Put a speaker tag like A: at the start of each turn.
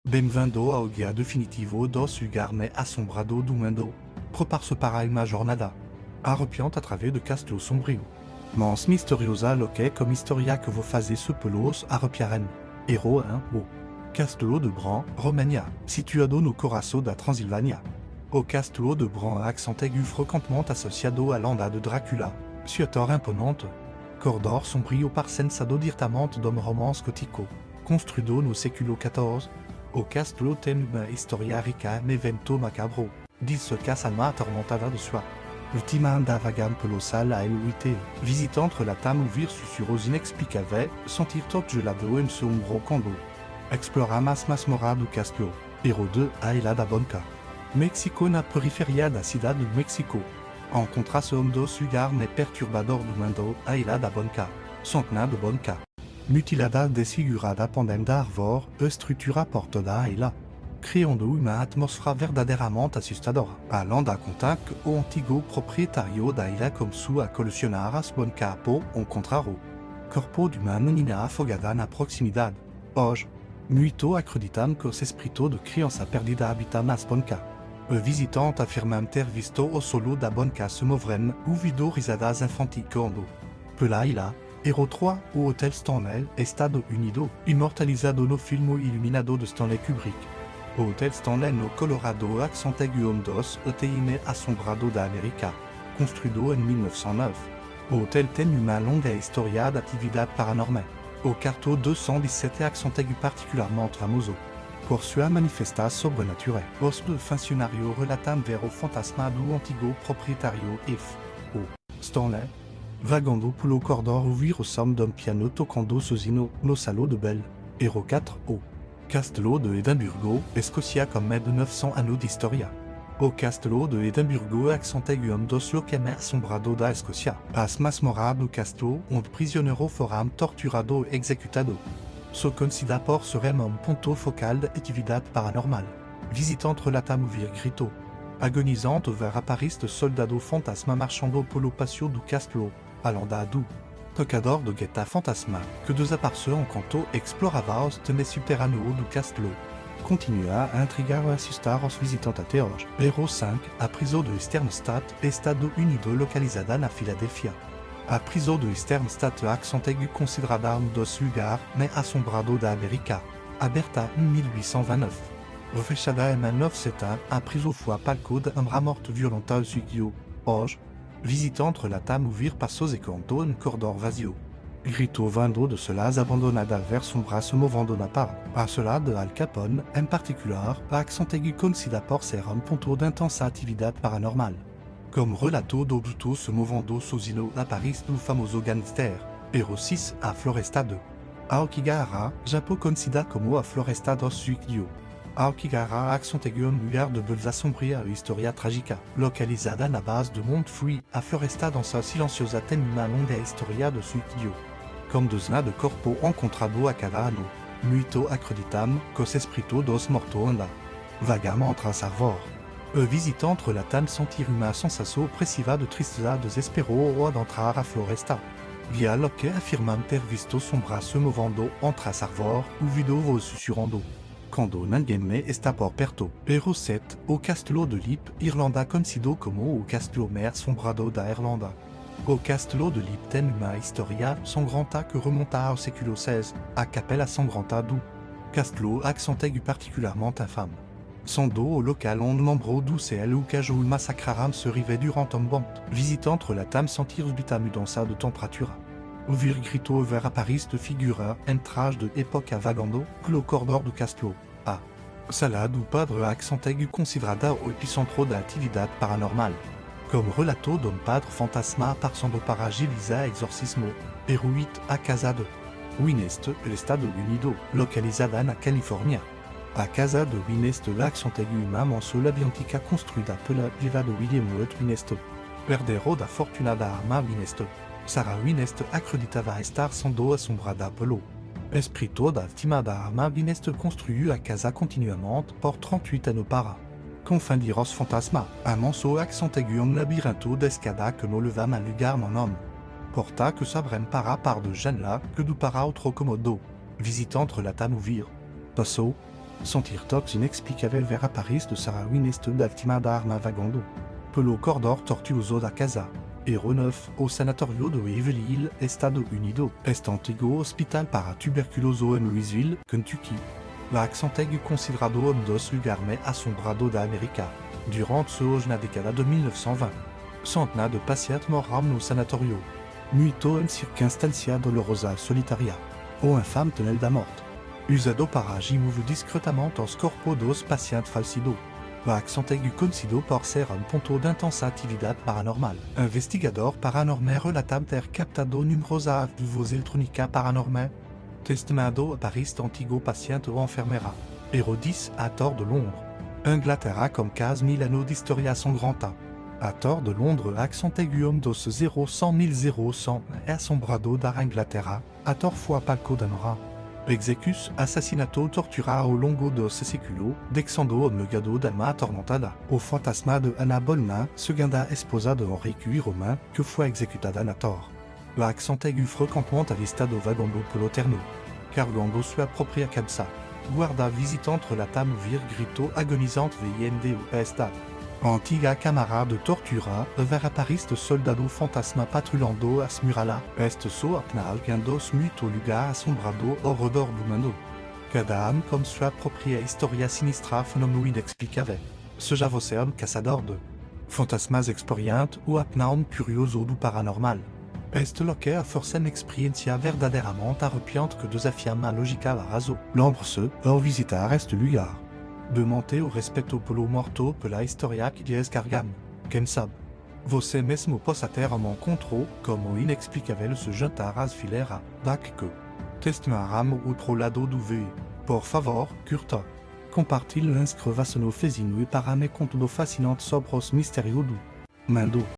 A: Bem-vindo ao guia definitivo dos lugares assombrados do mundo. Prepare-se para uma jornada arrepiante através de Castelo Sombrio. Mans misteriosa loque comme historia que vos fazes pelos arrepiaren. Hero 1 o Castelo de Bran, Romagna, situado no coração da Transilvânia. O Castelo de Bran a accent aigu fréquemment associado à lenda de Dracula, suator imponente. Cordor sombrio parsensado diretamente dom romance gotico, construido no século XIV. O Castelo tem uma historia rica em evento macabro, diz que alma atormentada de soi. L'ultima anda vagam pelo sal a eluite, visitant la tam ouvir susurros inexplicáveis, sentir tot gelado em seu umbro condo. Explora mas mora do Castelo. Hero 2 a ela da Bonca. Mexico na periferia da cidade de Mexico. Encontra-se um dos lugares perturbador do mundo, a ela da Bonca. Centena de Bonca. Mutilada desfigurada pendant d'arvor, estrutura portada a ela. Criando uma atmosfera verdadeiramente assustadora. Alanda conta que o antigo proprietário da ilha começou a colecionar as Bonca por encontrar o corpo de uma menina afogada na proximidade. Hoje, muito acreditam que os espíritos de criança perdida habitam nas Bonca. O visitante afirma ter visto o solo da Bonca se moverem, ouvido risadas infanticando. Pela ilha, Hero 3, o Hotel Stanley, Estado Unido, immortalizado no filme Iluminado de Stanley Kubrick. O Hotel Stanley no Colorado accent aigu dos ETIM assombrado da América, construído em 1909. O hotel tem uma longa história de atividade paranormal. O cartão 217 accent aigu particularmente famoso por sua manifesta sobrenatural. Os de funcionário relatam ver o fantasma do antigo proprietário F. O. Stanley, vagando pelo corredor ouvir o som d'un piano tocando sozinho no salão de bel. Hero 4 o Castelo de Edimburgo, Escócia com mais de 900 anos de história. O Castelo de Edimburgo accent aigu dos locais assombrados da Escócia. As masmorras do castelo onde prisionero foram torturado e executado. Se considera por ser um ponto focal de atividade paranormal. Visitant relatam ouvir grito agonizante ver apariste soldado fantasma marchando pelo pátio do castelo, alanda tocador de guetta fantasma, que desapareceu enquanto explorava os temes subterrâneos do castelo. Continua a intrigar e assustar os visitantes até hoje. Hero 5, a prisão de Sternstadt, Estado Unido localizada na Filadélfia. A prisão de Sternstadt accent aigu considerada dos lugares mais assombrados da América, aberta em 1829. Fechada em 1970, a prisão foi palco de uma morte violenta ao suicídio. Hoje, visitantes relatam ouvir passos e cantos em corredor vazio. Grito vindo de celas abandonadas vers sombras se movendo na parede. A cela de Al Capone, em particular, a accent aigu conhecida por ser um ponto de intensa atividade paranormal. Como relato do objeto se movendo sozinho a Paris do famoso gangster, Hero 6 a Floresta 2. Aokigahara, Japão conhecida como a Floresta dos Suicídios. Aokigahara accent aigu lugar de beleza sombria e história trágica. Localizada na base do Monte Fuji, a Floresta dans sa silenciosa tem uma longa história de suicídio. Como dozena de corpo encontrado a cada ano, muito acreditam que os espíritos dos mortos andam vagamente a salvar. O visitante relatam sentir uma sensação opressiva de tristeza desespero ao adentrar a Floresta. Via lo que afirmam ter visto sombras se movendo entre as árvores, ouvido voz sussurrando. Quando ninguém está por perto. Hero 7, o Castelo de Lip, Irlanda conhecido como o Castelo mais assombrado da Irlanda. O Castelo de Lip tem uma história sangrenta que remonta ao século XVI, a Capela Sangrenta do Castelo accent aigu particularmente infâme. Sendo o local onde membros do CLU cajou massacraram se rivaient durant un bon. Visitant relatam sentir subita mudança de temperatura. Ouvir grito ver apariste figura em traje de época vagando pelo corredor do castelo. A sala do padre accent aigu considerada o epicentro da atividade paranormal. Como relato d'un padre fantasma passando para agilizar exorcismo. Hero 8 a casa de Winest, Estado Unido, localizada na Califórnia. A casa de Winest l'accent aigu uma manso labirintica construída pela viva de William Wood Winest. Herdeiro da fortuna da arma Winest. Sarah Winest acreditava estar sendo assombrada pelo espírito da vítima da arma Winest construiu a casa continuamente por 38 anos para confundir os fantasmas. A manso accent aigu labirinto de escada que no levam a lugar no nome. Porta que sabrem para par de janela que do para outro comodo. Visitant relatam ouvir. Passou Sentir tox inexplicável ver Paris de Sarawin este d'altima da arma vagando. Pelo cordor tortuoso da casa. Hero 9, au sanatorio de Evelyn, Estado Unido, est antigo hospital para tuberculoso en Louisville, Kentucky. La accentegu considerado homme dos lugarme assombrado da América. Durant la década de 1920. Centena de pacientes moram no sanatorio. Muito en circunstancia dolorosa solitaria. O infame tonel da morte. Usado para gimuvu discretamente os corpo dos pacientes falsido. La accentegu consido por ser un punto d'intensa actividad paranormal. Investigador paranormal relatam ter captado numerosa vos electronica paranormal. Testamento a Paris d'antigo paciente o enfermera. Hero 10 à tort de Londres. Inglaterra comme 15 000 anneaux d'historia sangranta. À tort de Londres accenteguum dos 0 100 et assombrado da Inglaterra, à tort fois palco danora. Execus assassinato tortura ao longo dos século, dexando o megado d'alma atormentada, o fantasma de Anna Bolna, segunda esposa de Henri QI Romain, que foi executada na tor. La accentegu frequentemente avistado vagando pelo terno. Cargando sua propria cabeza. Guarda visitante la tam vir grito agonisante VIND ou PSTA. Antiga camara de tortura, ver a Paris de soldado fantasma patrulando as murala, est so apnal gandos muito lugar assombrado ao redor do mundo. Cada âme comme sua propria historia sinistra fenômeno inexplicável. Seja você caçador de fantasmas experiente ou apnaum curioso do paranormal. Este loque a forcem experiência verdadeiramente arrepiante que desafiama a lógica a raso. Lembre-se, ao visitar este lugar. De monter o respeito pelo morto pela historia que lhes cargam. Quem sabe? Você mesmo possa ter um encontro como inexplicável se juntar às fileiras, dac que testemunharão outro lado do VE. Por favor, curta. Compartilhe, inscreva-se no fezinho e para me conto fascinante sobre os mistérios do mundo.